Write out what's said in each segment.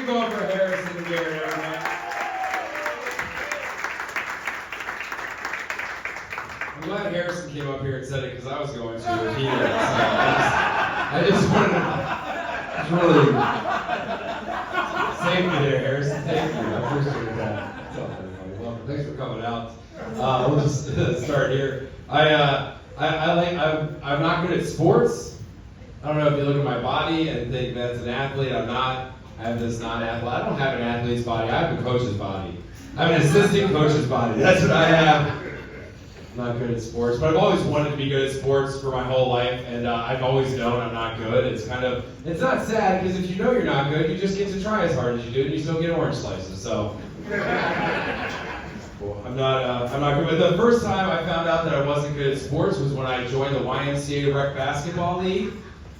going for Harrison and Garrett, everyone. I'm glad Harrison came up here and said it because I was going to if he did. So I just wanted to really save me there, Harrison. Thank you. I appreciate that. What's up, everybody? Welcome. Thanks for coming out. We'll just start here. I'm not good at sports. I don't know if you look at my body and think that's an athlete. I'm not. I have this non-athlete. I don't have an athlete's body. I have a coach's body. I have an assistant coach's body. That's what I have. I'm not good at sports, but I've always wanted to be good at sports for my whole life, and I've always known I'm not good. It's not sad, because if you know you're not good, you just get to try as hard as you do, and you still get orange slices, so. Well, I'm not good, but the first time I found out that I wasn't good at sports was when I joined the YMCA Rec Basketball League.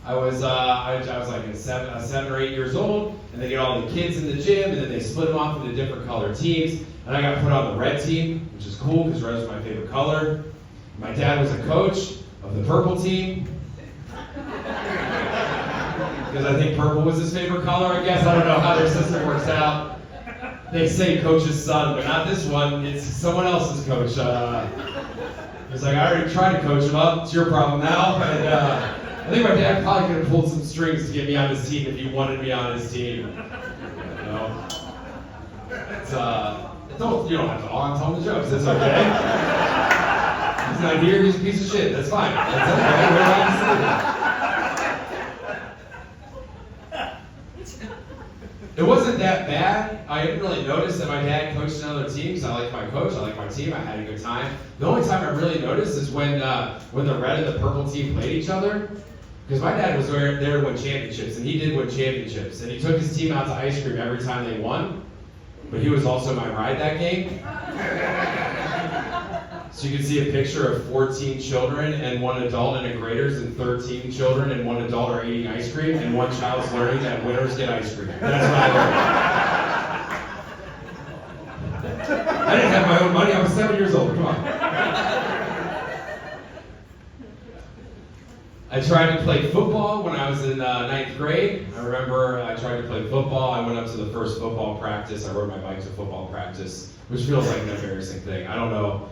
I was like 7 or 8 years old, and they get all the kids in the gym, and then they split them off into different colored teams. And I got put on the red team, which is cool because red is my favorite color. My dad was a coach of the purple team because I think purple was his favorite color. I guess I don't know how their system works out. They say coach's son, but not this one. It's someone else's coach. He's like, I already tried to coach him up. It's your problem now. And I think my dad probably could have pulled some strings to get me on his team if he wanted me on his team. You know? You don't have to all tell the jokes. That's okay. He's not here. He's a piece of shit. That's fine. That's okay. We're allowed to say that. It wasn't that bad. I didn't really notice that my dad coached another team because I like my coach. I like my team. I had a good time. The only time I really noticed is when the red and the purple team played each other. Because my dad was there to win championships, and he did win championships. And he took his team out to ice cream every time they won. But he was also my ride that game. So you can see a picture of 14 children and 1 adult and a graders, and 13 children and 1 adult are eating ice cream, and 1 child's learning that winners get ice cream. That's what I learned. I didn't have my own money. I was 7 years old. Come on. I tried to play football when I was in 9th grade. I remember I tried to play football. I went up to the first football practice. I rode my bike to football practice, which feels like an embarrassing thing. I don't know.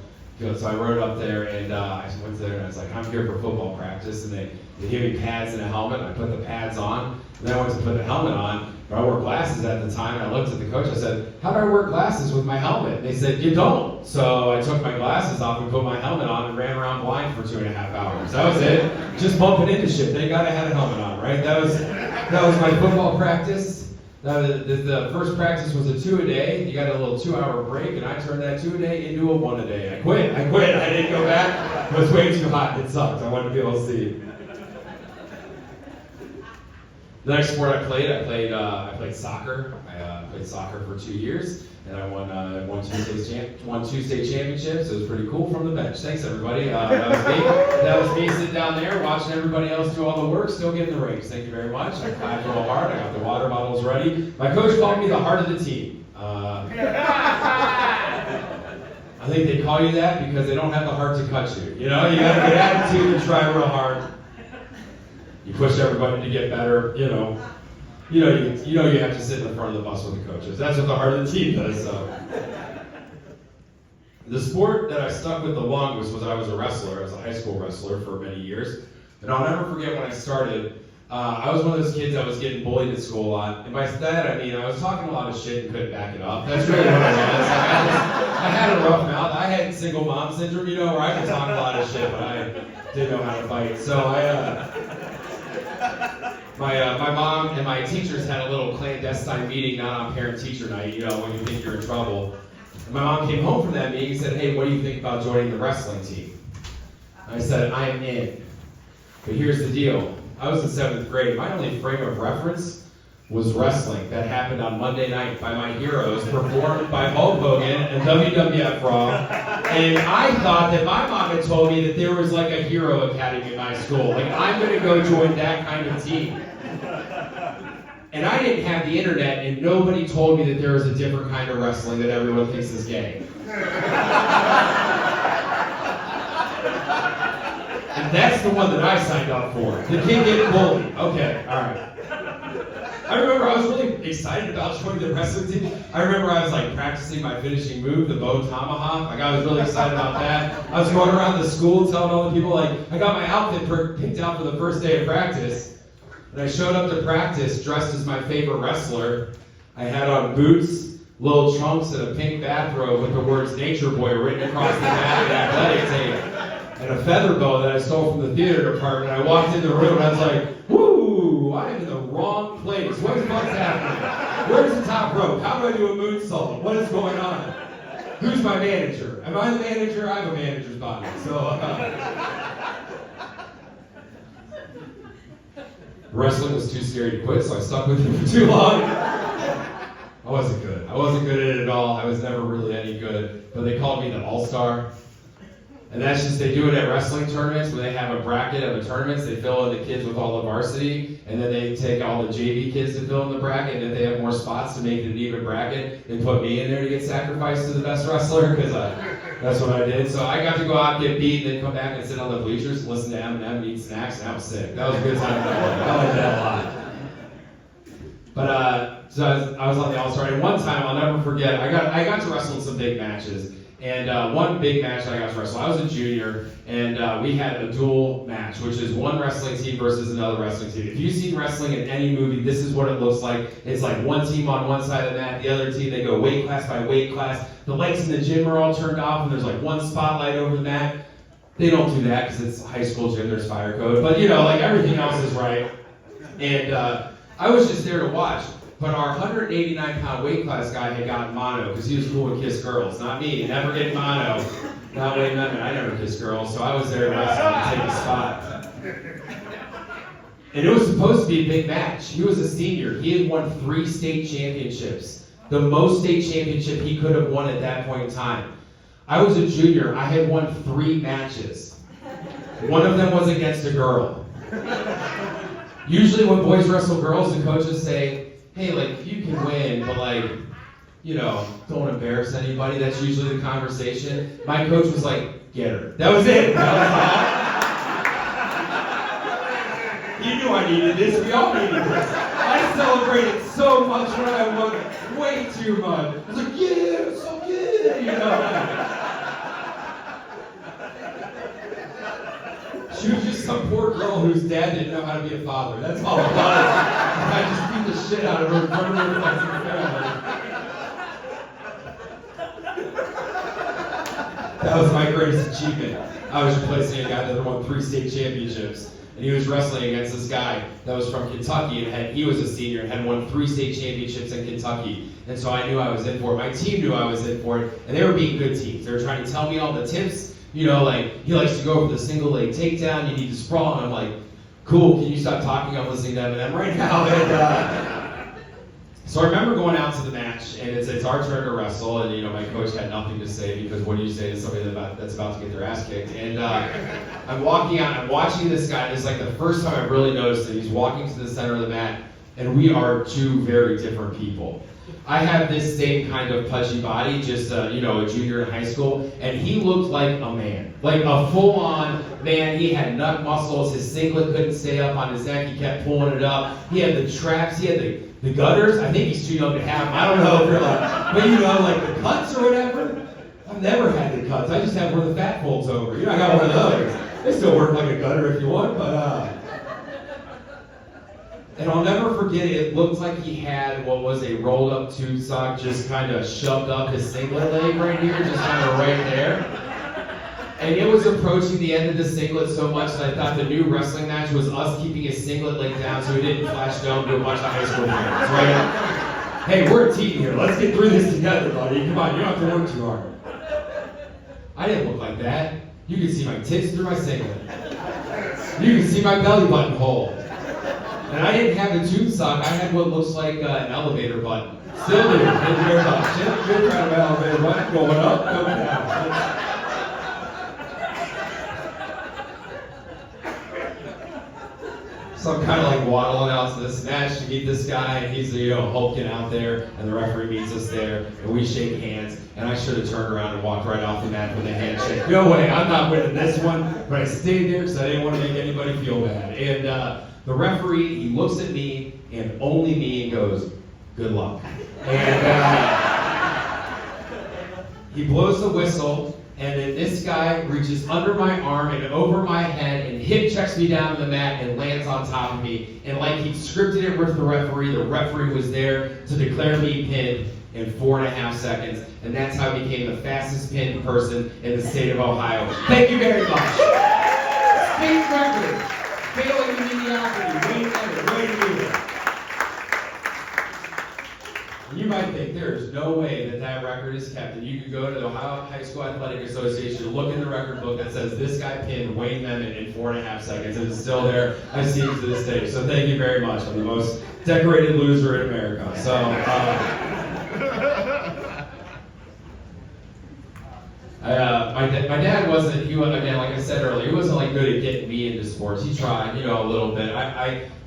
So I rode up there, and I went there, and I was like, I'm here for football practice. And they gave me pads and a helmet. I put the pads on, and then I went to put the helmet on. But I wore glasses at the time, and I looked at the coach. I said, how do I wear glasses with my helmet? And they said, you don't. So I took my glasses off and put my helmet on and ran around blind for 2.5 hours. That was it. Just bumping into shit. Thank God I had a helmet on, right? That was my football practice. The first practice was a 2-a-day. You got a little 2-hour break, and I turned that 2-a-day into a 1-a-day. I quit. I didn't go back. It was way too hot. It sucked. I wanted to be able to see. The next sport I played soccer. I played soccer for 2 years, and I won 2 state championships. It was pretty cool from the bench. Thanks, everybody. That was me. That was me sitting down there watching everybody else do all the work, still getting the rings. Thank you very much. I clapped real hard. I got the water bottles ready. My coach called me the heart of the team. I think they call you that because they don't have the heart to cut you. You know, you got a good attitude and try real hard. You push everybody to get better, you know you have to sit in the front of the bus with the coaches. That's what the heart of the team does. So. The sport that I stuck with the longest was I was a wrestler. I was a high school wrestler for many years. And I'll never forget when I started, I was one of those kids that was getting bullied at school a lot. And by that, I mean I was talking a lot of shit and couldn't back it up. That's really what it was. I had a rough mouth. I had single mom syndrome, where I could talk a lot of shit, but I didn't know how to fight. So my mom and my teachers had a little clandestine meeting, not on parent-teacher night, when you think you're in trouble. And my mom came home from that meeting and said, hey, what do you think about joining the wrestling team? And I said, I am in. But here's the deal. I was in 7th grade. My only frame of reference was wrestling that happened on Monday night by my heroes, performed by Hulk Hogan and WWF Raw. And I thought that my mom had told me that there was like a hero academy in my school. Like, I'm going to go join that kind of team. And I didn't have the internet, and nobody told me that there was a different kind of wrestling that everyone thinks is gay. And that's the one that I signed up for. The kid getting bullied. Okay, all right. I remember I was really excited about joining the wrestling team. I remember I was like practicing my finishing move, the bow tomahawk. Like I was really excited about that. I was going around the school telling all the people, like, I got my outfit picked out for the first day of practice. And I showed up to practice dressed as my favorite wrestler. I had on boots, little trunks, and a pink bathrobe with the words Nature Boy written across the back and athletic tape. And a feather bow that I stole from the theater department. I walked in the room and I was like, woo, I am in the wrong place. What's happening? Where's the top rope? How do I do a moonsault? What is going on? Who's my manager? Am I the manager? I have a manager's body. So, wrestling was too scary to quit, so I stuck with it for too long. I wasn't good. I wasn't good at it at all. I was never really any good. But they called me the All-Star. And that's just, they do it at wrestling tournaments when they have a bracket of a tournament. They fill in the kids with all the varsity, and then they take all the JV kids to fill in the bracket, and if they have more spots to make it an even bracket, they put me in there to get sacrificed to the best wrestler, because that's what I did. So I got to go out, get beat, then come back and sit on the bleachers, listen to Eminem, eat snacks, and I was sick. That was a good time. I liked that a lot. But so I was on the All-Star, and one time I'll never forget, I got to wrestle in some big matches. And one big match I got to wrestle, I was a junior, and we had a dual match, which is one wrestling team versus another wrestling team. If you've seen wrestling in any movie, this is what it looks like. It's like one team on one side of the mat, the other team, they go weight class by weight class. The lights in the gym are all turned off, and there's like one spotlight over the mat. They don't do that because it's a high school gym, there's fire code. But you know, like everything else is right. And I was just there to watch. But our 189-pound weight class guy had gotten mono because he was cool with kiss girls. Not me, never get mono. Not Wayne Memmott, I never kiss girls, so I was there to wrestle and take a spot. And it was supposed to be a big match. He was a senior. He had won 3 state championships. The most state championship he could have won at that point in time. I was a junior. I had won 3 matches. One of them was against a girl. Usually when boys wrestle girls, the coaches say, hey, like, you can win, but like, you know, don't embarrass anybody. That's usually the conversation. My coach was like, get her. That was it. He knew I needed this. We all needed this. I celebrated so much when I won, way too much. I was like, yeah, I'm so good, you know. She was just some poor girl whose dad didn't know how to be a father. That's all it was. I just beat the shit out of her in front of her fucking family. That was my greatest achievement. I was replacing a guy that had won 3 state championships. And he was wrestling against this guy that was from Kentucky, and he was a senior and had won 3 state championships in Kentucky. And so I knew I was in for it. My team knew I was in for it, and they were being good teams. They were trying to tell me all the tips. You know, like, he likes to go for the single leg takedown, you need to sprawl, and I'm like, cool, can you stop talking? I'm listening to Eminem right now. And, so I remember going out to the match, and it's our turn to wrestle, and you know, my coach had nothing to say, because what do you say to somebody that's about to get their ass kicked? And I'm walking out, I'm watching this guy, and it's like the first time I've really noticed that he's walking to the center of the mat, and we are 2 very different people. I have this same kind of pudgy body, just you know, a junior in high school, and he looked like a man, like a full-on man. He had nut muscles, his singlet couldn't stay up on his neck, he kept pulling it up. He had the traps, he had the gutters. I think he's too young to have them. I don't know if they're like, but you know, like the cuts or whatever. I've never had the cuts. I just have where the fat folds over. You know, I got one of those. They still work like a gutter if you want, but and I'll never forget it. It looked like he had what was a rolled up tube sock just kind of shoved up his singlet leg right here, just kind of right there. And it was approaching the end of the singlet so much that I thought the new wrestling match was us keeping his singlet leg down so he didn't flash down to a bunch of high school players, right? Hey, we're a team here. Let's get through this together, buddy. Come on, you don't have to work too hard. I didn't look like that. You could see my tits through my singlet. You could see my belly button hole. And I didn't have a tube sock, I had what looks like an elevator button. Still do. Thank you very much. Good kind of elevator button. Going up, going down. So I'm kind of like waddling out to this match to meet this guy, and he's, you know, hulking out there, and the referee meets us there, and we shake hands, and I should have turned around and walked right off the mat with a handshake. No way, I'm not winning this one, but I stayed there because I didn't want to make anybody feel bad. And the referee, he looks at me, and only me, and goes, "Good luck." And he blows the whistle, and then this guy reaches under my arm and over my head and hip checks me down to the mat and lands on top of me. And like he scripted it with the referee was there to declare me pinned in 4.5 seconds. And that's how I became the fastest pinned person in the state of Ohio. Thank you very much. State record. Failing in mediocrity. Way to do it. You might think there is no way that record is kept, and you could go to the Ohio High School Athletic Association, look in the record book that says this guy pinned Wayne Memmott in 4.5 seconds, and it's still there. I see it to this day. So thank you very much. I'm the most decorated loser in America. So. My dad wasn't, again, like I said earlier, he wasn't like good at getting me into sports. He tried, a little bit.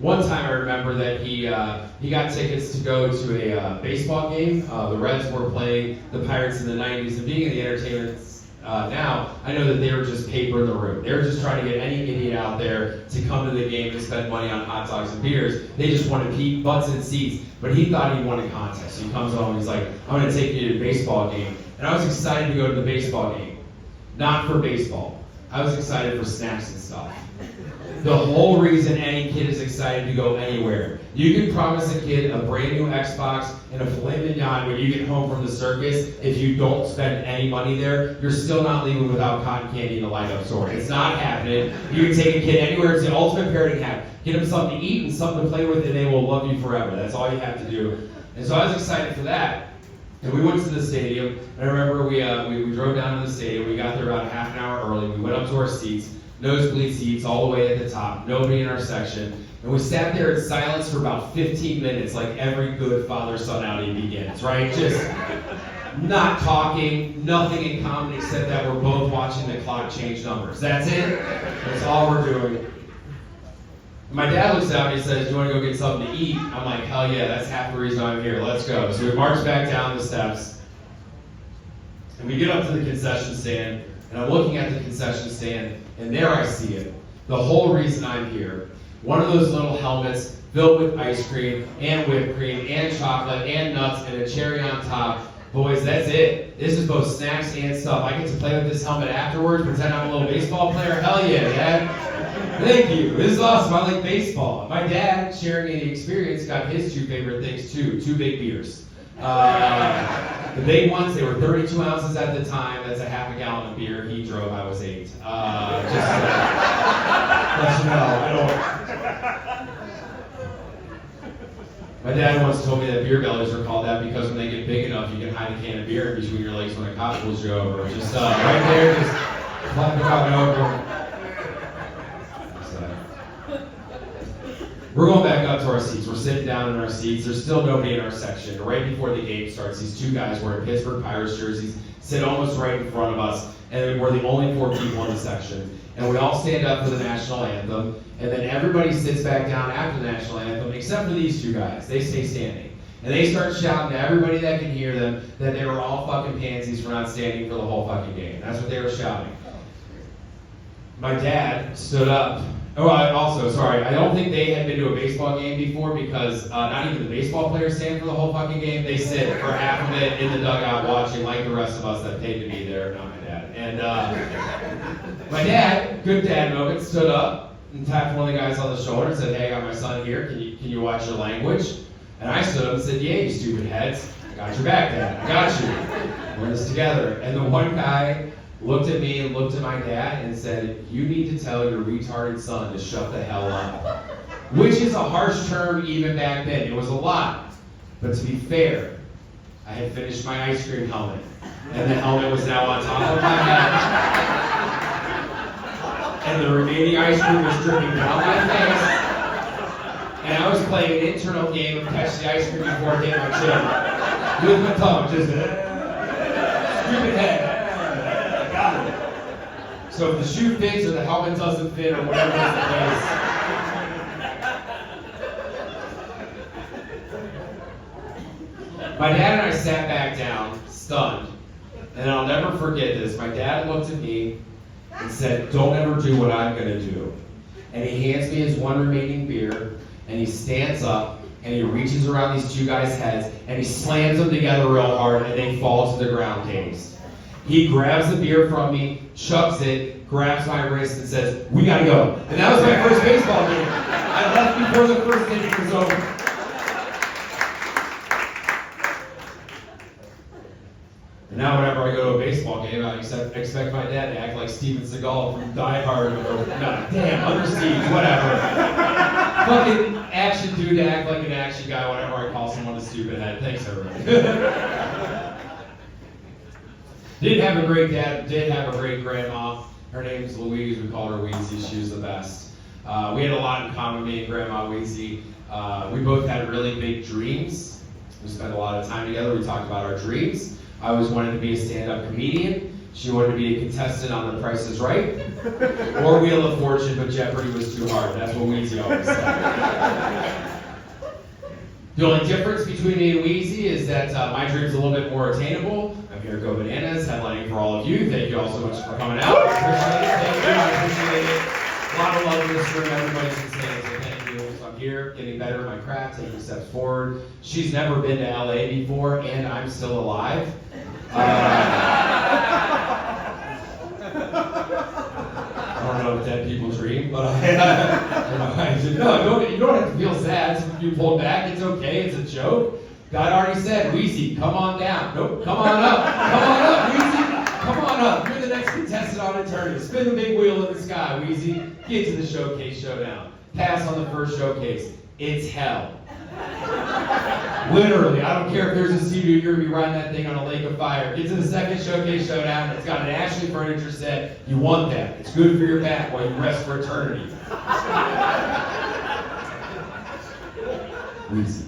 One time I remember that he got tickets to go to a baseball game. The Reds were playing the Pirates in the 90s, and being in the entertainment now, I know that they were just paper in the room. They were just trying to get any idiot out there to come to the game and spend money on hot dogs and beers. They just wanted butts and seats, but he thought he won a contest. So he comes home and he's like, "I'm going to take you to a baseball game." And I was excited to go to the baseball game. Not for baseball. I was excited for snacks and stuff. The whole reason any kid is excited to go anywhere. You can promise a kid a brand new Xbox and a filet mignon when you get home from the circus. If you don't spend any money there, you're still not leaving without cotton candy and a light up sword. It's not happening. You can take a kid anywhere. It's the ultimate parenting hack. Get them something to eat and something to play with, and they will love you forever. That's all you have to do. And so I was excited for that. And we went to the stadium, and I remember we drove down to the stadium. We got there about a half an hour early. We went up to our seats, nosebleed seats all the way at the top, nobody in our section. And we sat there in silence for about 15 minutes, like every good father-son outing begins, right? Just not talking, nothing in common except that we're both watching the clock change numbers. That's it. That's all we're doing. My dad looks at me and says, "Do you want to go get something to eat?" I'm like, "Hell yeah, that's half the reason I'm here. Let's go." So we march back down the steps, and we get up to the concession stand, and I'm looking at the concession stand, and there I see it. The whole reason I'm here. One of those little helmets filled with ice cream, and whipped cream, and chocolate, and nuts, and a cherry on top. Boys, that's it. This is both snacks and stuff. I get to play with this helmet afterwards, pretend I'm a little baseball player. Hell yeah, Dad. Thank you. This is awesome. I like baseball. My dad, sharing the experience, got his two favorite things too. 2 big beers. The big ones, they were 32 ounces at the time. That's a half a gallon of beer. He drove, I was 8. Just to let you know, I don't... My dad once told me that beer bellies are called that because when they get big enough, you can hide a can of beer in between your legs when a cop pulls you over. Just right there, just flap it out and over. We're going back up to our seats. We're sitting down in our seats. There's still nobody in our section. Right before the game starts, these 2 guys wearing Pittsburgh Pirates jerseys sit almost right in front of us, and we're the only 4 people in the section. And we all stand up for the national anthem, and then everybody sits back down after the national anthem, except for these 2 guys. They stay standing. And they start shouting to everybody that can hear them that they were all fucking pansies for not standing for the whole fucking game. That's what they were shouting. My dad stood up. Oh, I don't think they had been to a baseball game before because not even the baseball players stand for the whole fucking game. They sit for half of it in the dugout watching like the rest of us that paid to be there, not my dad. And my dad, good dad moment, stood up and tapped one of the guys on the shoulder and said, "Hey, I got my son here. Can you watch your language?" And I stood up and said, "Yeah, you stupid heads. I got your back, Dad. I got you. We're in this together." And the one guy looked at me and looked at my dad and said, "You need to tell your retarded son to shut the hell up." Which is a harsh term even back then. It was a lot. But to be fair, I had finished my ice cream helmet. And the helmet was now on top of my head. And the remaining ice cream was dripping down my face. And I was playing an internal game of catch the ice cream before it hit my chin. With my tongue, just stupid head. So if the shoe fits or the helmet doesn't fit or whatever is the case. My dad and I sat back down, stunned. And I'll never forget this. My dad looked at me and said, "Don't ever do what I'm going to do." And he hands me his one remaining beer, and he stands up, and he reaches around these two guys' heads, and he slams them together real hard, and they fall to the ground dazed. He grabs the beer from me, chucks it, grabs my wrist, and says, "We gotta go." And that was my first baseball game. I left before the first inning was over. And now whenever I go to a baseball game, I expect my dad to act like Steven Seagal from Die Hard, or Under Siege, whatever. Fucking action dude to act like an action guy whenever I call someone a stupid head. Thanks, everybody. Did have a great dad, did have a great grandma. Her name's Louise, we called her Weezy, she was the best. We had a lot in common, me and Grandma Weezy. We both had really big dreams. We spent a lot of time together, we talked about our dreams. I always wanted to be a stand-up comedian. She wanted to be a contestant on The Price is Right. Or Wheel of Fortune, but Jeopardy was too hard. That's what Weezy always said. The only difference between me and Weezy is that my dream's a little bit more attainable. I'm here to Go Bananas, headlining for all of you. Thank you all so much for coming out. Appreciate it. Thank you. I appreciate it. A lot of love in this room. Everybody's insane, so thank you. So I'm here, getting better at my craft, taking steps forward. She's never been to LA before, and I'm still alive. I don't know if dead people dream, but no, you don't have to feel sad. You pulled back, it's okay, it's a joke. God already said, Weezy, come on down. Nope, come on up. Come on up, Weezy. Come on up. You're the next contestant on Eternity. Spin the big wheel in the sky, Weezy. Get to the showcase showdown. Pass on the first showcase. It's hell. Literally, I don't care if there's a Sea-Doo, you're going to be riding that thing on a lake of fire. Get to the second showcase showdown. It's got an Ashley furniture set. You want that. It's good for your back while you rest for eternity. Weezy.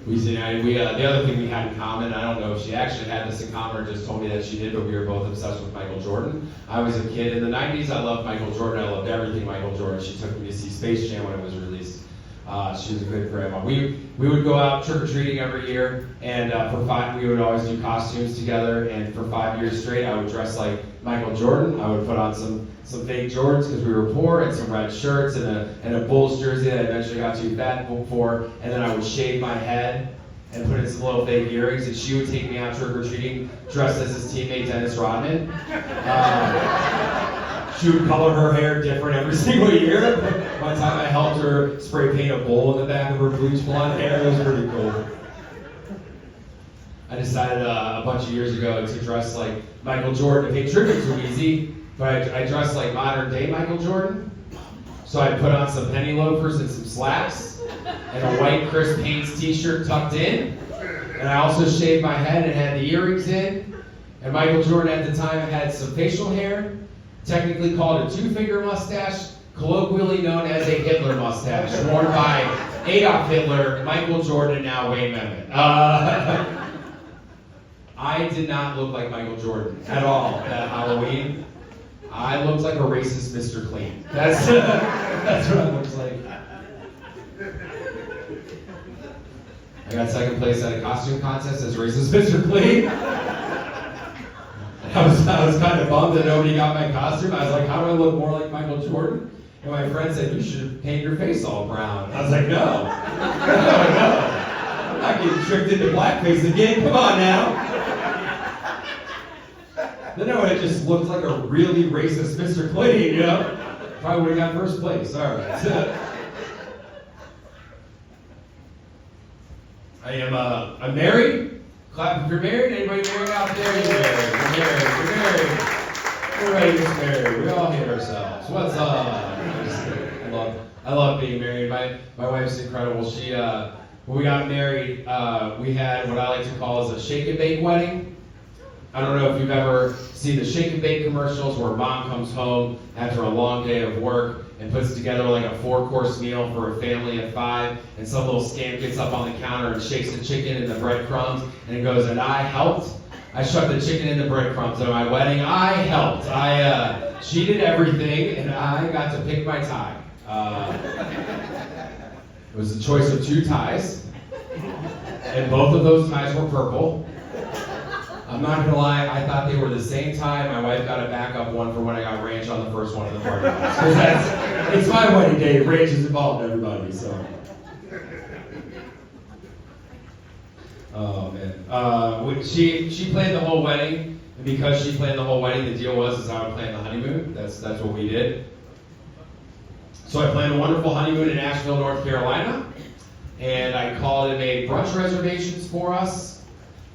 Weezy and I, the other thing we had in common, I don't know if she actually had this in common or just told me that she did, but we were both obsessed with Michael Jordan. I was a kid in the 90s. I loved Michael Jordan. I loved everything Michael Jordan. She took me to see Space Jam when it was released. She was a good grandma. We would go out trick-or-treating every year, and we would always do costumes together, and for 5 years straight, I would dress like Michael Jordan. I would put on some fake Jordans because we were poor, and some red shirts, and a Bulls jersey that I eventually got too fat for, and then I would shave my head and put in some little fake earrings, and she would take me out trick-or-treating dressed as his teammate, Dennis Rodman. She would color her hair different every single year. One time I helped her spray paint a bowl in the back of her bleach blonde hair. It was pretty cool. I decided a bunch of years ago to dress like Michael Jordan to pay tribute to Weezy, but I dressed like modern day Michael Jordan. So I put on some penny loafers and some slacks, and a white Chris Paines t-shirt tucked in. And I also shaved my head and had the earrings in. And Michael Jordan at the time had some facial hair, technically called a two-finger mustache, colloquially known as a Hitler mustache, worn by Adolf Hitler, Michael Jordan, and now Wayne Memmott. I did not look like Michael Jordan at all that Halloween. I looked like a racist Mr. Clean. That's what I looked like. I got second place at a costume contest as racist Mr. Clean. I was kind of bummed that nobody got my costume. I was like, how do I look more like Michael Jordan? And my friend said, you should paint your face all brown. I was like, no. I'm not getting tricked into blackface again. Come on now. Then I would have just looked like a really racist Mr. Clean, you know? Probably would have got first place. All right. I'm married. Clap if you're married. Anybody married out there? You're married. You're married. Everybody's married. We all hate ourselves. What's up? I love being married. My wife's incredible. She when we got married, we had what I like to call as a shake and bake wedding. I don't know if you've ever seen the shake and bake commercials where mom comes home after a long day of work and puts together like a 4-course meal for a family of 5, and some little scamp gets up on the counter and shakes the chicken in the breadcrumbs, and it goes, and I helped. I shoved the chicken in the breadcrumbs at my wedding. I helped. She did everything, and I got to pick my tie. It was a choice of 2 ties, and both of those ties were purple. I'm not gonna lie, I thought they were the same tie. My wife got a backup one for when I got ranch on the first one of the party. It's my wedding day. Ranch is involved, everybody. So Oh man. She planned the whole wedding, and because she planned the whole wedding, the deal was I would plan the honeymoon. That's what we did. So I planned a wonderful honeymoon in Asheville, North Carolina, and I called and made brunch reservations for us,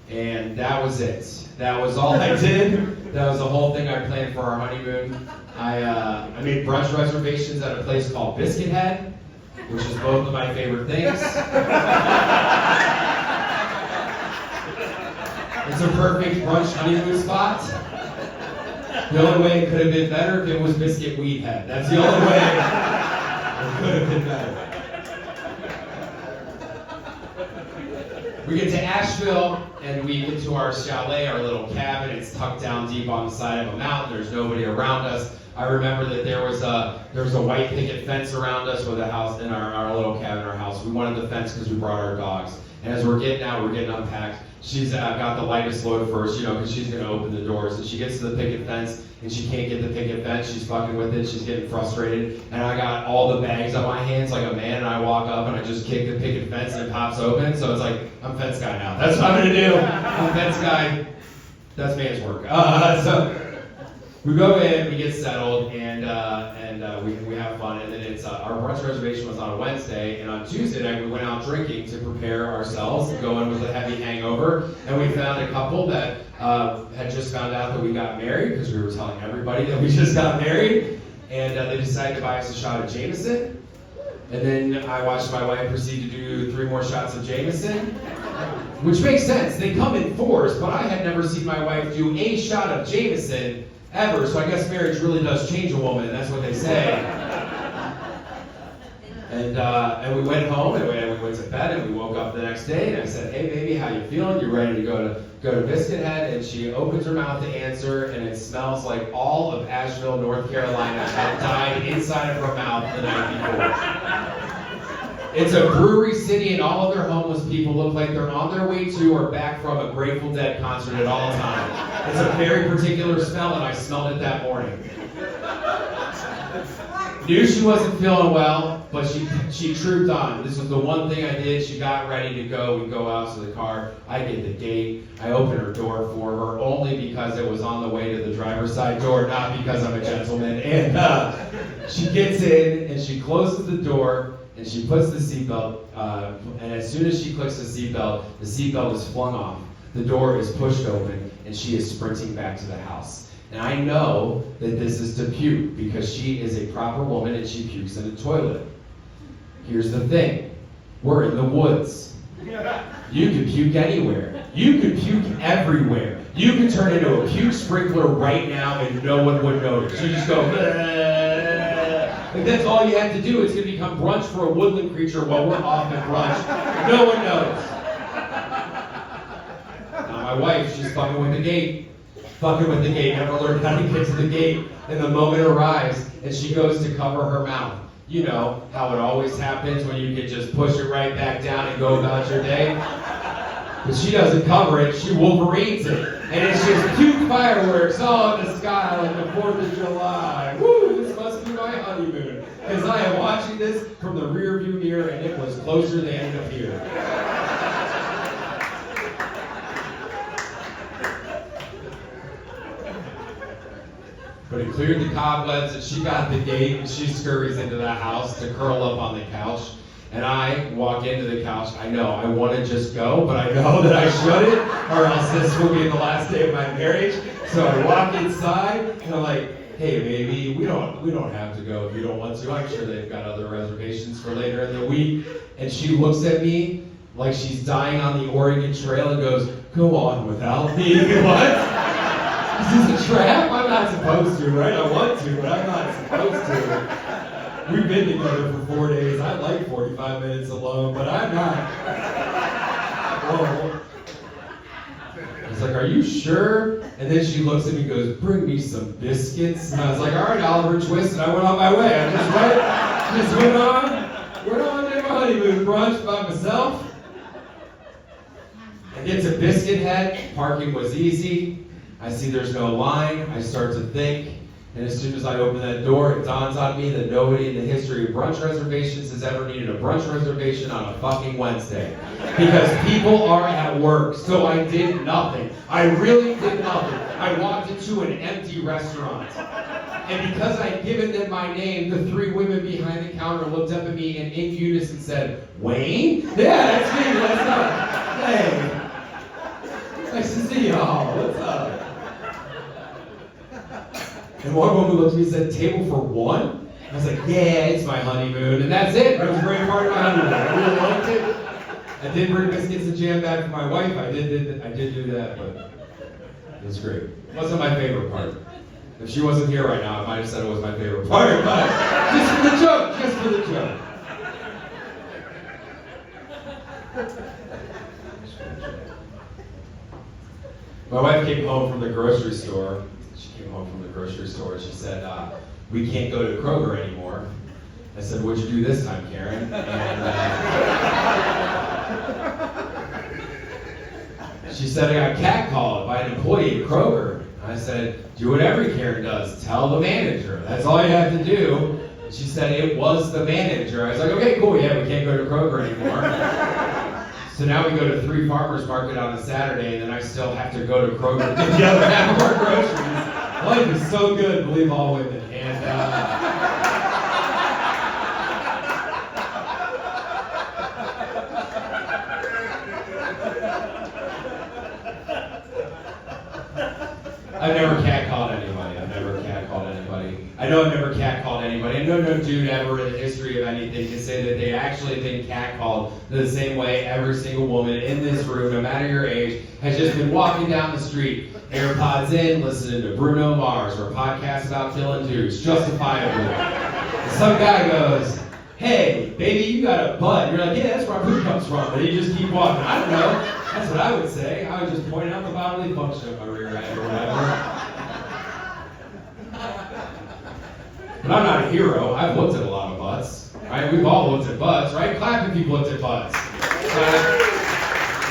and that was it. That was all I did. That was the whole thing I planned for our honeymoon. I made brunch reservations at a place called Biscuit Head, which is both of my favorite things. It's a perfect brunch honeymoon spot. The only way it could have been better if it was Biscuit Weed Head. That's the only way it could have been better. We get to Asheville, and we get to our chalet, our little cabin. It's tucked down deep on the side of a mountain. There's nobody around us. I remember that there was a white picket fence around us with a house in our little cabin, our house. We wanted the fence because we brought our dogs. And as we're getting out, we're getting unpacked. She's got the lightest load first, because she's going to open the doors. And she gets to the picket fence, and she can't get the picket fence. She's fucking with it. She's getting frustrated. And I got all the bags on my hands like a man, and I walk up, and I just kick the picket fence, and it pops open. So it's like, I'm fence guy now. That's what I'm going to do. I'm fence guy. That's man's work. So we go in, we get settled, and we have fun. And then it's our brunch reservation was on a Wednesday, and on Tuesday night we went out drinking to prepare ourselves to go in with a heavy hangover. And we found a couple that had just found out that we got married, because we were telling everybody that we just got married. And they decided to buy us a shot of Jameson. And then I watched my wife proceed to do 3 more shots of Jameson, which makes sense. They come in 4s, but I had never seen my wife do a shot of Jameson ever, so I guess marriage really does change a woman. That's what they say. And we went home, and we went to bed, and we woke up the next day, and I said, "Hey, baby, how you feeling? You ready to go to Biscuit Head?" And she opens her mouth to answer, and it smells like all of Asheville, North Carolina had died inside of her mouth the night before. It's a brewery city, and all of their homeless people look like they're on their way to or back from a Grateful Dead concert at all times. It's a very particular smell, and I smelled it that morning. Knew she wasn't feeling well, but she trooped on. This was the one thing I did. She got ready to go. We go out to the car. I get the gate. I open her door for her, only because it was on the way to the driver's side door, not because I'm a gentleman. And she gets in, and she closes the door, and she puts the seatbelt, and as soon as she clicks the seatbelt is flung off. The door is pushed open, and she is sprinting back to the house. And I know that this is to puke, because she is a proper woman, and she pukes in the toilet. Here's the thing. We're in the woods. You can puke anywhere. You can puke everywhere. You can turn into a puke sprinkler right now, and no one would notice. You just go, like, that's all you have to do. It's going to become brunch for a woodland creature while we're off at brunch. No one knows. Now my wife, she's fucking with the gate. Never learned how to get to the gate. And the moment arrives, and she goes to cover her mouth. You know how it always happens when you can just push it right back down and go about your day. But she doesn't cover it, she Wolverines it. And it's just cute fireworks all in the sky like the 4th of July. Woo, this must be my honeymoon. Because I am watching this from the rear view mirror, and it was closer than it appeared. But it cleared the cobwebs, and she got the gate, and she scurries into the house to curl up on the couch. And I walk into the couch. I know I want to just go, but I know that I shouldn't, or else this will be the last day of my marriage. So I walk inside, and I'm like, "Hey, baby, we don't have to go if you don't want to. I'm sure they've got other reservations for later in the week." And she looks at me like she's dying on the Oregon Trail and goes, "Go on without me." What? Is this a trap? I'm not supposed to, right? I want to, but I'm not supposed to. We've been together for 4 days. I like 45 minutes alone, but I'm not. Whoa. I was like, "Are you sure?" And then she looks at me and goes, "Bring me some biscuits." And I was like, "All right, Oliver Twist," and I went on my way. I just went on to my honeymoon brunch by myself. I get to Biscuit Head. Parking was easy. I see there's no line. I start to think, And as soon as I open that door, it dawns on me that nobody in the history of brunch reservations has ever needed a brunch reservation on a fucking Wednesday. Because people are at work, so I did nothing. I really did nothing. I walked into an empty restaurant. And because I'd given them my name, the three women behind the counter looked up at me and in unison said, "Wayne?" "Yeah, that's me, what's up?" "Hey, nice to see y'all, what's up?" And one woman looked at me and said, "Table for one?" I was like, "Yeah, it's my honeymoon." And that's it. It was a great part of my honeymoon. I really liked it. I did bring biscuits and jam back for my wife. I did do that, but it was great. It wasn't my favorite part. If she wasn't here right now, I might have said it was my favorite part, but just for the joke, just for the joke. My wife came home from the grocery store. She came home from the grocery store and she said, "We can't go to Kroger anymore." I said, "What'd you do this time, Karen?" And she said, "I got catcalled by an employee at Kroger." I said, "Do what every Karen does, tell the manager. That's all you have to do." She said, "It was the manager." I was like, "Okay, cool, yeah, we can't go to Kroger anymore." So now we go to 3 farmers market on a Saturday, and then I still have to go to Kroger to get the other half of our groceries. Life is so good, believe all women. And I've never catcalled anybody. I know I've never catcalled anybody. I know no dude ever in the history of anything can say that they actually have been catcalled the same way every single woman in this room, no matter your age, has just been walking down the street, AirPods in, listening to Bruno Mars or a podcast about killing dudes, justifiably. And some guy goes, "Hey, baby, you got a butt." You're like, "Yeah, that's where our poop comes from." And you just keep walking. I don't know. That's what I would say. I would just point out the bodily function of my rear end or whatever. But I'm not a hero. I've looked at a lot of butts, right? We've all looked at butts, right? Clap if you've looked at butts.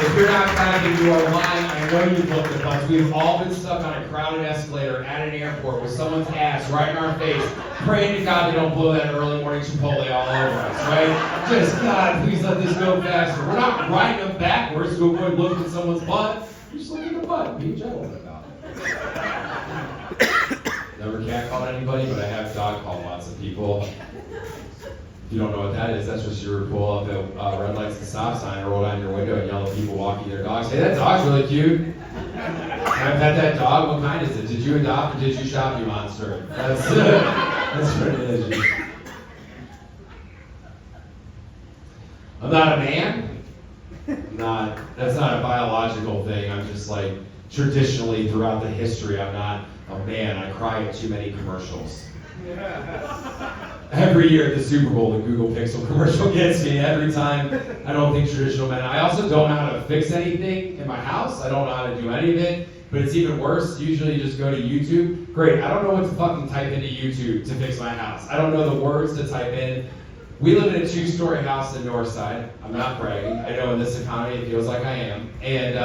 If you're not clapping, you are lying. I know you've looked at butts. We've all been stuck on a crowded escalator at an airport with someone's ass right in our face, praying to God they don't blow that early morning Chipotle all over us, right? Just, God, please let this go faster. We're not riding them backwards to avoid looking at someone's butt. You're just looking at the butt. Be a gentleman about it. Never catcalled anybody, but I have dog-called lots of people. If you don't know what that is, that's just you pull up at red lights and stop sign or roll down your window and yell at people walking their dogs. "Hey, that dog's really cute. Can I pet that dog? What kind is it? Did you adopt or did you shop, you monster?" That's what it is. I'm not a man. That's not a biological thing. I'm just like, traditionally throughout the history, I'm not a man. I cry at too many commercials. Every year at the Super Bowl, the Google Pixel commercial gets me every time. I don't think traditional men. I also don't know how to fix anything in my house. I don't know how to do any of it. But it's even worse. Usually you just go to YouTube. Great. I don't know what to fucking type into YouTube to fix my house. I don't know the words to type in. We live in a 2-story house in Northside. I'm not bragging. I know in this economy it feels like I am. And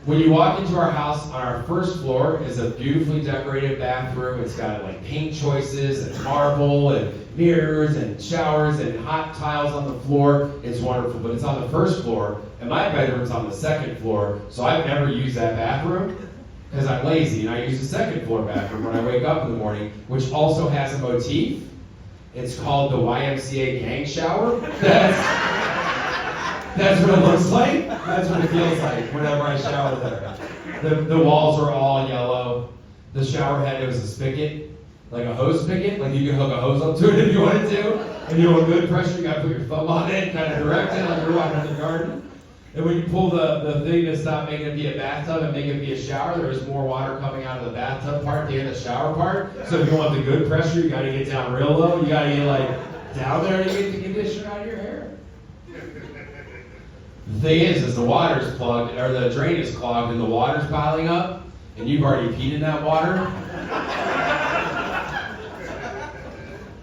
when you walk into our house, on our first floor is a beautifully decorated bathroom. It's got like paint choices and marble and mirrors and showers and hot tiles on the floor. It's wonderful, but it's on the first floor, and my bedroom's on the second floor, so I've never used that bathroom because I'm lazy, and I use the second floor bathroom when I wake up in the morning, which also has a motif. It's called the YMCA gang shower. That's what it looks like. That's what it feels like whenever I shower there. The walls are all yellow. The shower head, it was a spigot, like a hose spigot. Like you can hook a hose up to it if you wanted to. If you want good pressure, you gotta put your thumb on it, kind of direct it like you're walking in the garden. And when you pull the thing to stop making it be a bathtub and make it be a shower, there's more water coming out of the bathtub part than the shower part. So if you want the good pressure, you gotta get down real low. You gotta get like down there to get the conditioner out of your hair. The thing is the water's plugged, or the drain is clogged, and the water's piling up, and you've already peed in that water.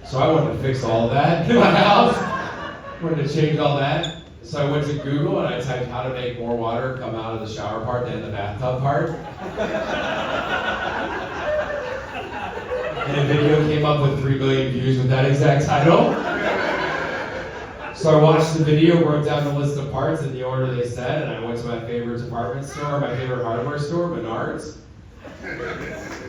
So I wanted to fix all of that in my house. I wanted to change all that. So I went to Google and I typed how to make more water come out of the shower part than the bathtub part. And a video came up with 3 billion views with that exact title. So I watched the video, wrote down the list of parts in the order they said, and I went to my favorite department store, my favorite hardware store, Menards.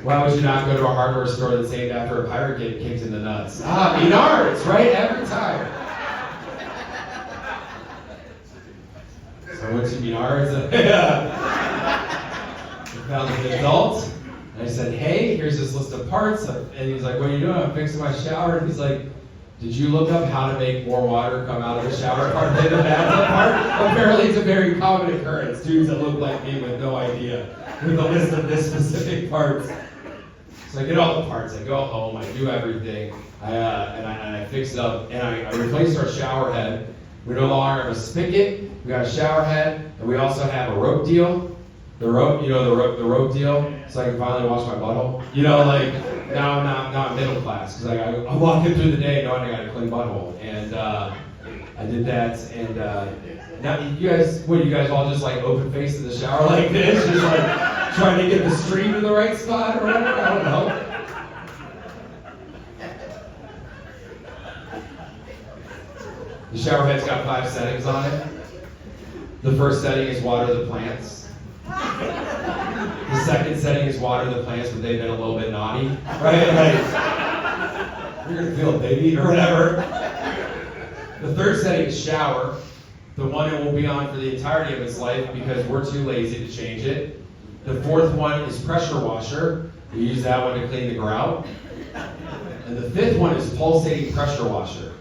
Why would you not go to a hardware store that's named after a pirate getting kicked in the nuts? Ah, Menards, right? Every time. So I went to Menards and I found an adult. And I said, hey, here's this list of parts. And he's like, what are you doing? I'm fixing my shower. And he's like, did you look up how to make more water come out of the shower part than the bathtub part? Apparently it's a very common occurrence. Dudes that look like me with no idea, with a list of this specific parts. So I get all the parts, I go home, I do everything, and I fix it up, and I replaced our shower head. We no longer have a spigot, we got a shower head, and we also have a rope deal. The rope, the rope deal, so I can finally wash my butthole. Now I'm middle class, because I'm walking through the day knowing I got a clean butthole. And I did that, and now you guys all just like open face in the shower like this, just like trying to get the stream in the right spot or whatever, I don't know. The shower head's got 5 settings on it. The first setting is water the plants. The second setting is water the plants, but they've been a little bit naughty, right? Like, you're gonna feel a baby or whatever. The third setting is shower, the one it will be on for the entirety of its life because we're too lazy to change it. The fourth one is pressure washer. We use that one to clean the grout. And the fifth one is pulsating pressure washer.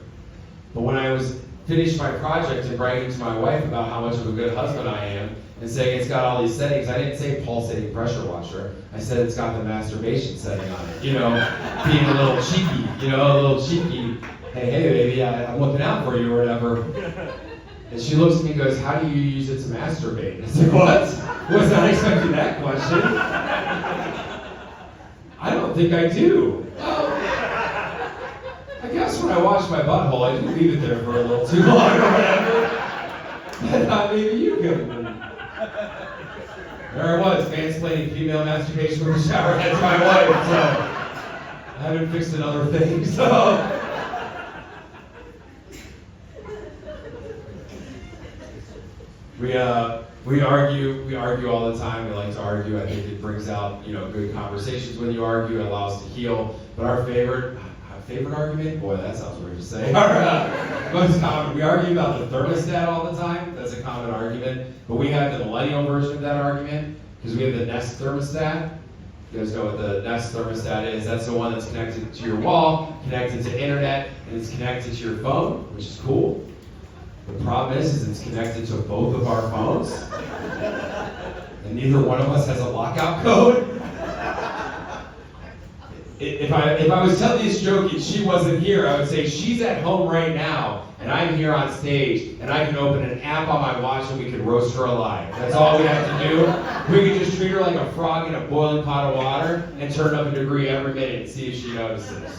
But when I was finished my project and bragging to my wife about how much of a good husband I am, and saying it's got all these settings, I didn't say pulsating pressure washer. I said it's got the masturbation setting on it. Being a little cheeky. Hey, baby, I'm looking out for you or whatever. And she looks at me and goes, how do you use it to masturbate? And I said, what? Was not expecting that question. I don't think I do. I guess when I wash my butthole, I do leave it there for a little too long or whatever. But maybe you can. There I was, mansplaining female masturbation with a shower head to my wife, so I haven't fixed another thing, so. We argue all the time. We like to argue. I think it brings out, good conversations when you argue. It allows us to heal. But our favorite argument? Boy, that sounds weird to say. Most common, we argue about the thermostat all the time. That's a common argument. But we have the millennial version of that argument because we have the Nest thermostat. You guys know what the Nest thermostat is. That's the one that's connected to your wall, connected to internet, and it's connected to your phone, which is cool. The problem is it's connected to both of our phones, and neither one of us has a lockout code. If I was telling this joke and she wasn't here, I would say she's at home right now, and I'm here on stage, and I can open an app on my watch and we can roast her alive. That's all we have to do. We can just treat her like a frog in a boiling pot of water and turn up a degree every minute and see if she notices.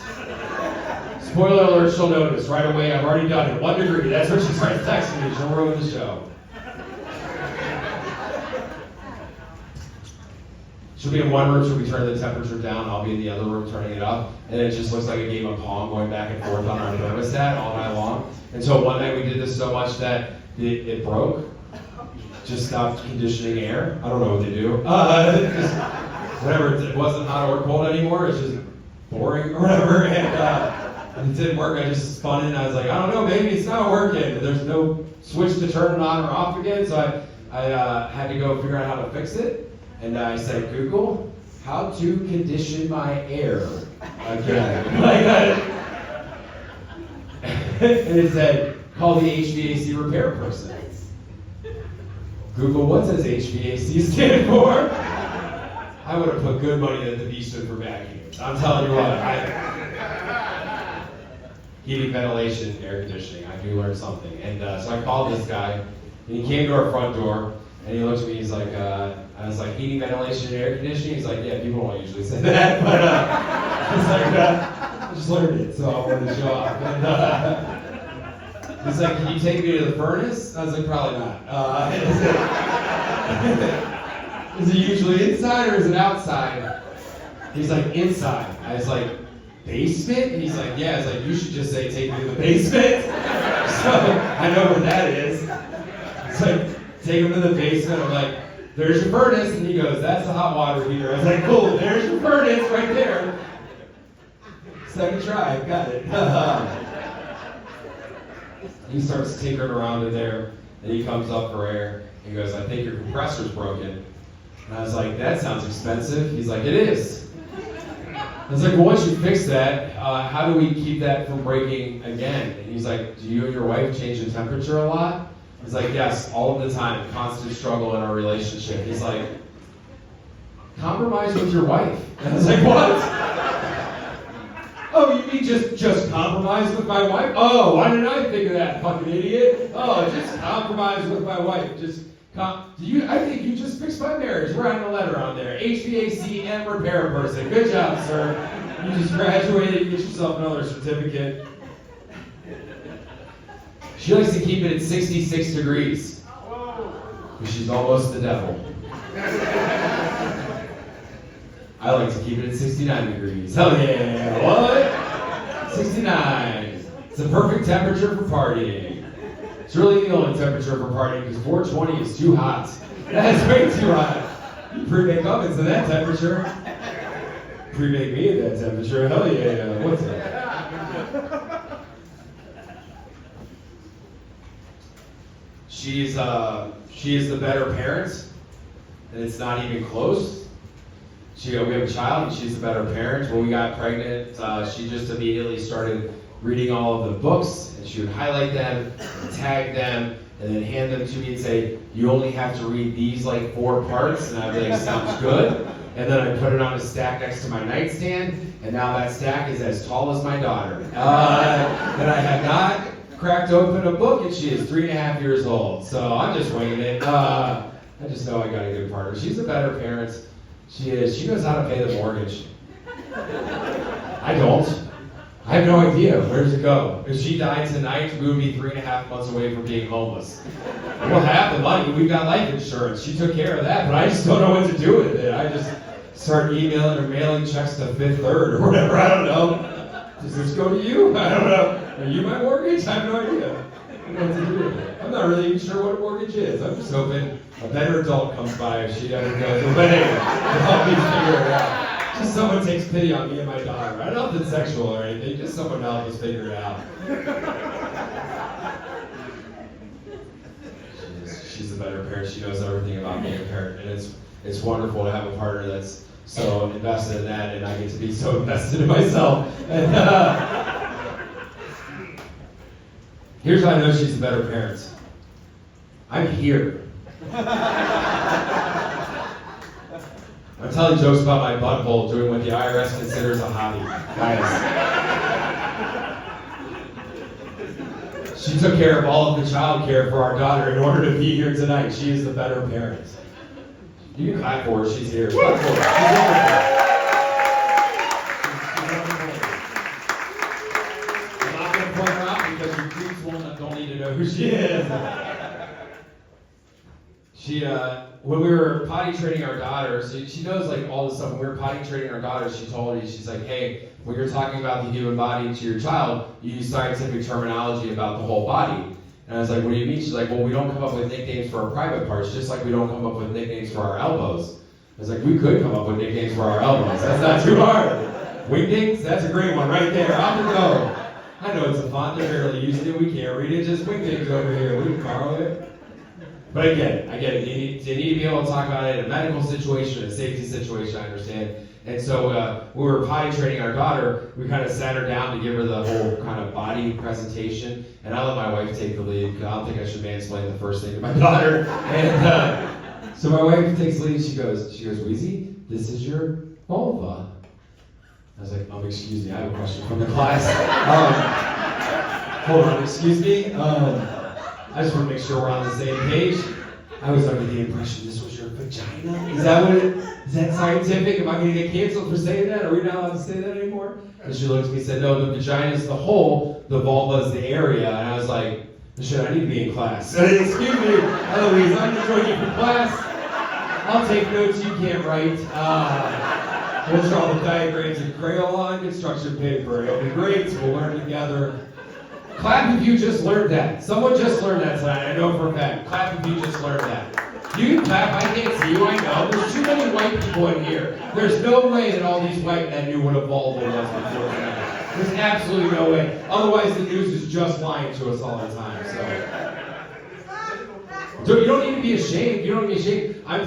Spoiler alert, she'll notice right away. I've already done it. 1 degree. That's when she starts texting me. She'll ruin the show. She'll be in one room, she'll be turning the temperature down, I'll be in the other room turning it up, and it just looks like a game of Pong going back and forth on our thermostat all night long. Until one night we did this so much that it broke, just stopped conditioning air. I don't know what they do. Whatever, it wasn't hot or cold anymore, it's just boring or whatever, and it didn't work. I just spun it and I was like, I don't know, maybe it's not working. There's no switch to turn it on or off again, so I had to go figure out how to fix it. And I said, Google, how to condition my air again. And it said, call the HVAC repair person. Google, what does HVAC stand for? I would have put good money that the V stood for vacuum. I'm telling you what, heating, ventilation, air conditioning. I do learn something. And so I called this guy, and he came to our front door, and he looked at me, he's like, I was like, heating, ventilation, and air conditioning? He's like, yeah, people don't usually say that, but he's like, I just learned it, so I wanted to show off. And he's like, can you take me to the furnace? I was like, probably not. Is it usually inside or is it outside? He's like, inside. I was like, basement? And he's like, yeah. It's like, you should just say, take me to the basement. So I know where that is. It's like, take him to the basement. I'm like, there's your furnace. And he goes, that's the hot water heater. I was like, cool, there's your furnace right there. Second try, got it. He starts tinkering around in there, and he comes up for air. He goes, I think your compressor's broken. And I was like, that sounds expensive. He's like, it is. I was like, well, once you fix that, how do we keep that from breaking again? And he's like, do you and your wife change the temperature a lot? He's like, yes, all of the time, constant struggle in our relationship. He's like, compromise with your wife. And I was like, what? Oh, you mean just compromise with my wife? Oh, why didn't I think of that, fucking idiot? Oh, just compromise with my wife. I think you just fixed my marriage. Writing a letter on there. HVAC and repair person. Good job, sir. You just graduated. Get yourself another certificate. She likes to keep it at 66 degrees. Because she's almost the devil. I like to keep it at 69 degrees. Hell yeah, what? 69. It's the perfect temperature for partying. It's really the only temperature for partying because 420 is too hot. That's way too hot. You pre-make ovens at that temperature. Pre-make me at that temperature. Hell yeah, what's that? She is the better parent, and it's not even close. We have a child, and she's a better parent. When we got pregnant, she just immediately started reading all of the books, and she would highlight them, and tag them, and then hand them to me and say, you only have to read these like 4 parts, and I'd be like, sounds good. And then I put it on a stack next to my nightstand, and now that stack is as tall as my daughter. And I have not cracked open a book, and she is 3.5 years old. So I'm just winging it. I just know I got a good partner. She's a better parent. She is. She knows how to pay the mortgage. I don't. I have no idea. Where does it go? If she died tonight, we would be 3.5 months away from being homeless. We'll have the money. We've got life insurance. She took care of that, but I just don't know what to do with it. I just start emailing or mailing checks to Fifth Third or whatever. I don't know. Does this go to you? I don't know. Are you my mortgage? I have no idea. I don't know what to do with it. I'm not really even sure what a mortgage is. I'm just hoping a better adult comes by if she ever goes away to help me figure it out. Just someone takes pity on me and my daughter. I don't know if it's sexual or anything. Just someone to help us figure it out. She's a better parent. She knows everything about being a parent, and it's wonderful to have a partner that's so invested in that, and I get to be so invested in myself. And here's how I know she's a better parent. I'm here. I'm telling jokes about my butthole doing what the IRS considers a hobby. Guys. She took care of all of the child care for our daughter in order to be here tonight. She is the better parent. You can clap for her. She's here. Clap for her. I'm not going to point her out because your creeps don't need to know who she is. When we were potty training our daughter, so she knows like all this stuff. When we were potty training our daughter, she told me, she's like, hey, when you're talking about the human body to your child, you use scientific terminology about the whole body. And I was like, what do you mean? She's like, well, we don't come up with nicknames for our private parts, just like we don't come up with nicknames for our elbows. I was like, we could come up with nicknames for our elbows. That's not too hard. Wingdings, that's a great one right there. Off we go. I know it's a font, they're barely using it, we can't read it, just wingdings over here. We can borrow it. But I get it. You need to be able to talk about it in a medical situation, a safety situation, I understand. And so when we were potty training our daughter, we kind of sat her down to give her the whole kind of body presentation. And I let my wife take the lead, because I don't think I should mansplain the first thing to my daughter. And so my wife takes the lead, she goes, Weezy, this is your vulva. I was like, excuse me, I have a question from the class. Hold on, excuse me. I just want to make sure we're on the same page. I was under the impression this was your vagina. Is that scientific? Am I going to get canceled for saying that? Are we not allowed to say that anymore? And she looked at me and said, no, the vagina is the hole, the vulva is the area. And I was like, shit, I need to be in class. Excuse me, Eloise, I'm just joining you for class. I'll take notes, you can't write. We'll draw the diagrams in Crayola and construction paper. It'll be great. We'll learn together. Clap if you just learned that. Someone just learned that tonight. I know for a fact. Clap if you just learned that. You can clap. I can't see you. I know. There's too many white people in here. There's no way that all these white men knew what a vulva was before tonight. There's absolutely no way. Otherwise, the news is just lying to us all the time. So, you don't need to be ashamed. You don't need to be ashamed. I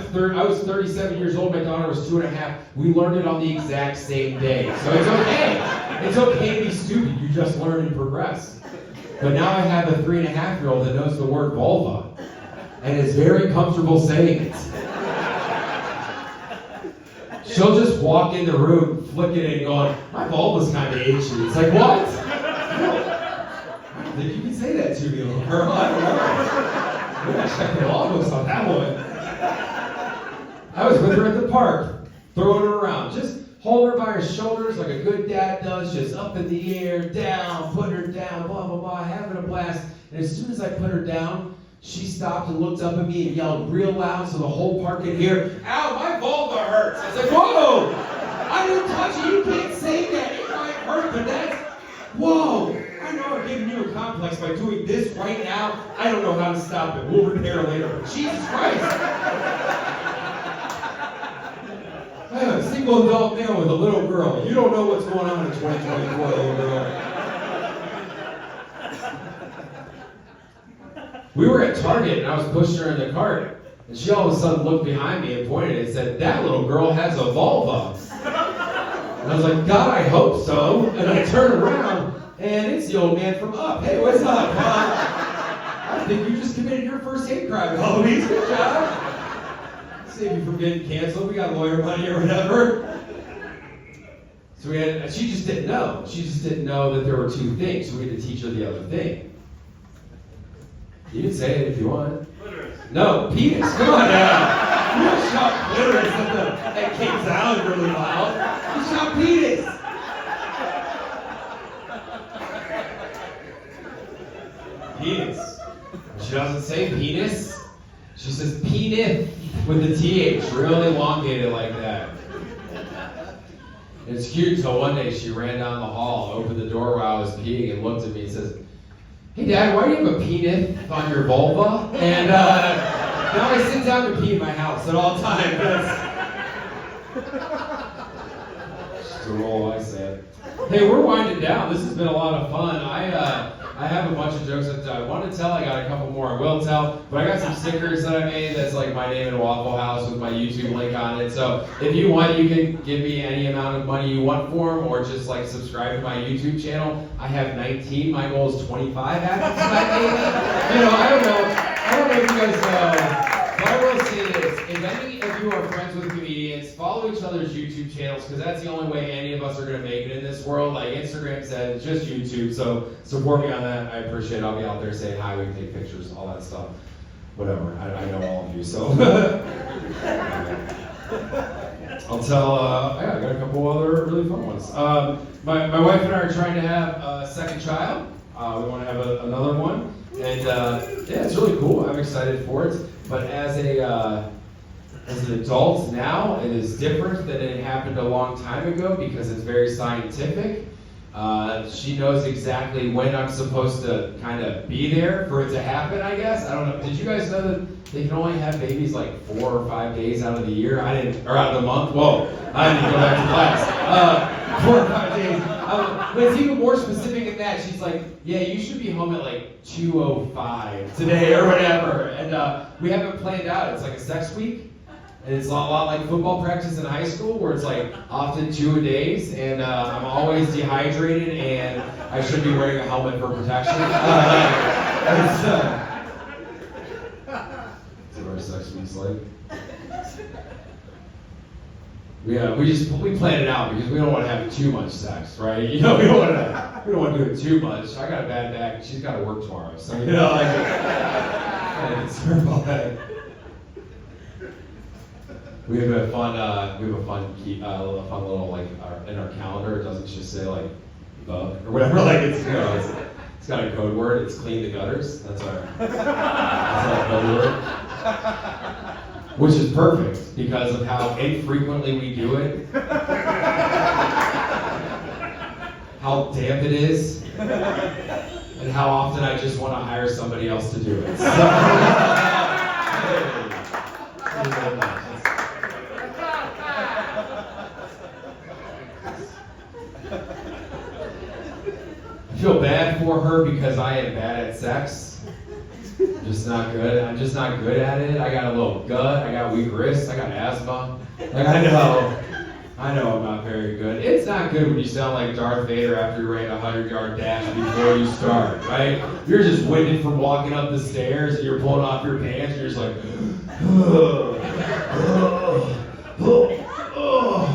was 37 years old. My daughter was 2.5. We learned it on the exact same day. So it's okay. It's okay to be stupid. You just learn and progress. But now I have a 3.5-year-old that knows the word vulva and is very comfortable saying it. She'll just walk in the room, flicking it and going, my vulva's kind of itchy. It's like, what? I don't think you can say that to me, little girl. I don't know. Maybe I check the law books on that one. I was with her at the park, throwing her around, just holding her by her shoulders like a good dad does, just up in the air, down, putting her down, blah, blah, blah, having a blast. And as soon as I put her down, she stopped and looked up at me and yelled real loud so the whole park could hear, ow, my vulva hurts. I was like, whoa, I didn't touch it. You can't say that. It might hurt, but that's, whoa. I know I'm giving you a complex by doing this right now. I don't know how to stop it. We'll repair later. Jesus Christ. I'm a single adult male with a little girl. You don't know what's going on in 2024, little girl. We were at Target, and I was pushing her in the cart, and she all of a sudden looked behind me and pointed and said, that little girl has a vulva. And I was like, God, I hope so. And I turned around, and it's the old man from Up. Hey, what's up? I think you just committed your first hate crime, Eloise. Good job. Save you from getting canceled. We got lawyer money or whatever. So she just didn't know. She just didn't know that there were two things. So we had to teach her the other thing. You can say it if you want. Clitoris. No, penis. Come on now. You don't shout clitoris at King's Island really loud. You shout penis. Penis. She doesn't say penis. She says penis with the TH, really elongated like that. And it's cute until one day she ran down the hall, opened the door while I was peeing, and looked at me and says, hey Dad, why do you have a penis on your vulva? And now I sit down to pee in my house at all times. Just a roll, I said. Hey, we're winding down. This has been a lot of fun. I have a bunch of jokes that I want to tell. I got a couple more I will tell. But I got some stickers that I made that's like my name and Waffle House with my YouTube link on it. So if you want, you can give me any amount of money you want for them, or just like subscribe to my YouTube channel. I have 19. My goal is 25 after tonight, maybe. You know, I don't know if you guys know. But I will say this, if any of you are friends with comedians, follow each other's YouTube channels, because that's the only way any of us are going to make it in this world. Like Instagram said, it's just YouTube, so support me on that. I appreciate it. I'll be out there saying hi, we can take pictures, all that stuff. Whatever, I know all of you, so. I'll tell, I got a couple other really fun ones. My wife and I are trying to have a second child. We want to have another one. And yeah, it's really cool. I'm excited for it. But as an adult now, it is different than it happened a long time ago because it's very scientific. She knows exactly when I'm supposed to kind of be there for it to happen, I guess. I don't know. Did you guys know that they can only have babies like 4 or 5 days out of the year? Or out of the month? Whoa, I didn't go back to class. 4 or 5 days. But it's even more specific than that. She's like, yeah, you should be home at like 2:05 today or whatever. And we haven't planned out. It's like a sex week. And it's a lot like football practice in high school, where it's like often 2 days, and I'm always dehydrated, and I should be wearing a helmet for protection. That's what our sex week's like. We plan it out because we don't want to have too much sex, right? You know, we don't want to do it too much. I got a bad back, and she's got to work tomorrow, so you know, like, I concern about that. We have a fun little like in our calendar. It doesn't just say like bug or whatever. Like it's, you know, it's got a code word. It's clean the gutters. That's our code word. which is perfect because of how infrequently we do it, how damp it is, and how often I just want to hire somebody else to do it. So, I feel bad for her because I am bad at sex. I'm just not good at it. I got a little gut. I got weak wrists. I got asthma. Like I know I'm not very good. It's not good when you sound like Darth Vader after you ran a 100-yard dash before you start, right? You're just winded from walking up the stairs and you're pulling off your pants and you're just like,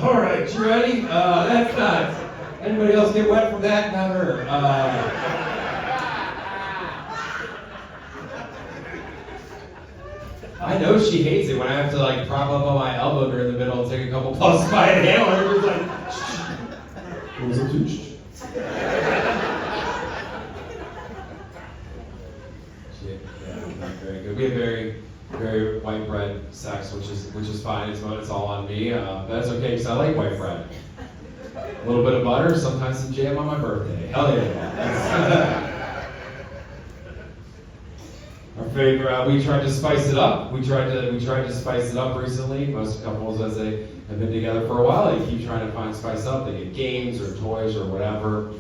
all right, you ready? That's not. Anybody else get wet from that? Not her. I know she hates it when I have to like prop up on my elbow during the middle and take a couple puffs by an inhaler. It's like, what was it? Not very good. We have very white bread sex, which is fine. It's all on me, but that's okay because I like white bread. A little bit of butter, sometimes some jam on my birthday. Hell yeah. Our favorite, we tried to spice it up. We tried to spice it up recently. Most couples, as they have been together for a while, they keep trying to find spice up. They get games or toys or whatever.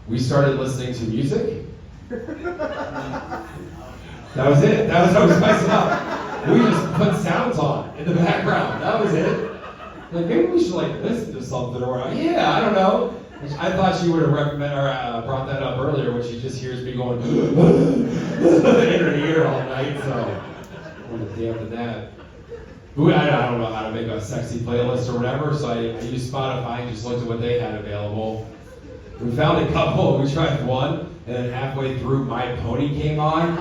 We started listening to music. That was it. That was how we spiced it up. We just put sounds on in the background. That was it. Like maybe we should like listen to something or yeah, I don't know. I thought she would have brought that up earlier when she just hears me going in her ear all night. So I'm gonna dampen that. But I don't know how to make a sexy playlist or whatever, so I used Spotify and just looked at what they had available. We found a couple. We tried one, and then halfway through, My Pony came on, and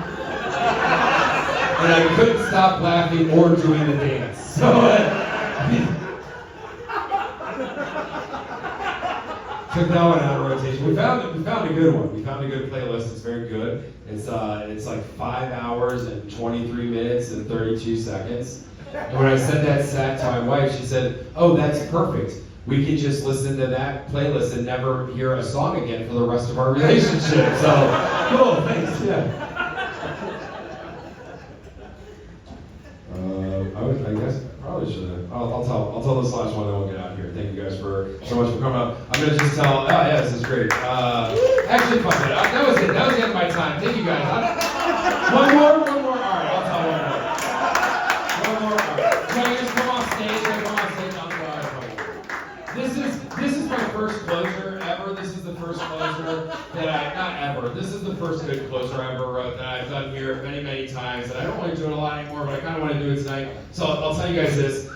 I couldn't stop laughing or doing the dance. So. Took that one out of rotation. We found a good one. We found a good playlist. It's very good. It's like 5 hours and 23 minutes and 32 seconds. And when I sent that set to my wife, she said, "Oh, that's perfect. We can just listen to that playlist and never hear a song again for the rest of our relationship." So, cool. Thanks. Yeah. I guess I probably should have. I'll tell this last one, then we'll get out of here. Thank you guys so much for coming up. I'm gonna just tell. Oh yeah, this is great. Actually, fuck it. That was it. That was the end of my time. Thank you guys. One more. All right, I'll tell one more. One more. All right. Can I just come on stage? This is my first closer ever. This is the first closer that not ever. This is the first good closer I ever wrote that I've done here many times. And I don't really do it a lot anymore, but I kind of want to do it tonight. So I'll tell you guys this.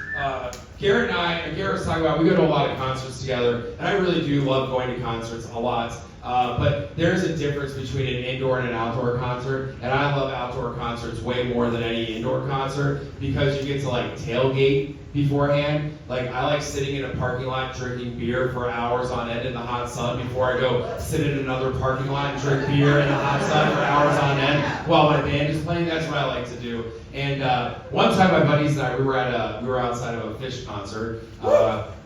Garrett was talking about, we go to a lot of concerts together, and I really do love going to concerts a lot. But there's a difference between an indoor and an outdoor concert, and I love outdoor concerts way more than any indoor concert because you get to like tailgate beforehand. Like I like sitting in a parking lot drinking beer for hours on end in the hot sun before I go sit in another parking lot and drink beer in the hot sun for hours on end while my band is playing. That's what I like to do. And one time my buddies and I, we were outside of a Fish concert.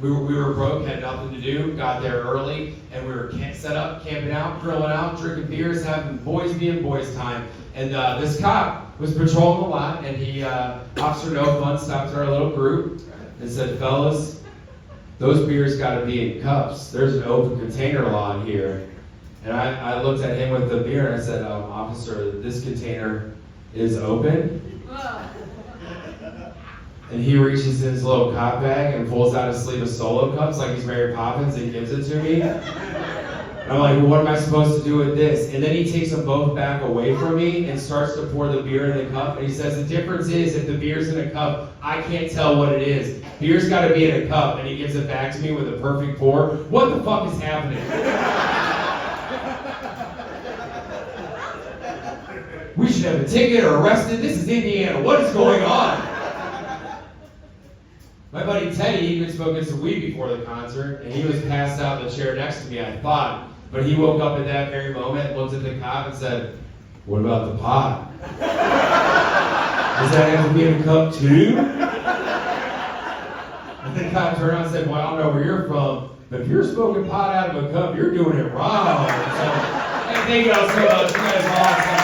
We were broke, had nothing to do, got there early, and we were set up, camping out, grilling out, drinking beers, having boys being boys time. And this cop was patrolling the lot, and he, Officer No Fun, stopped our little group and said, "Fellas, those beers got to be in cups. There's an open container law in here." And I looked at him with the beer and I said, "Officer, this container is open." And he reaches in his little cop bag and pulls out a sleeve of Solo cups like he's Mary Poppins and gives it to me. And I'm like, well, what am I supposed to do with this? And then he takes them both back away from me and starts to pour the beer in the cup. And he says, the difference is if the beer's in a cup, I can't tell what it is. Beer's got to be in a cup. And he gives it back to me with a perfect pour. What the fuck is happening? We should have a ticket or arrested. This is Indiana. What is going on? My buddy Teddy, he'd been smoking some weed before the concert, and he was passed out in the chair next to me, I thought. But he woke up at that very moment, looked at the cop, and said, "What about the pot?" Is that have to be in a cup too? And then cop turned around and said, well, I don't know where you're from, but if you're smoking pot out of a cup, you're doing it wrong. So, hey, thank y'all so much. You guys are awesome.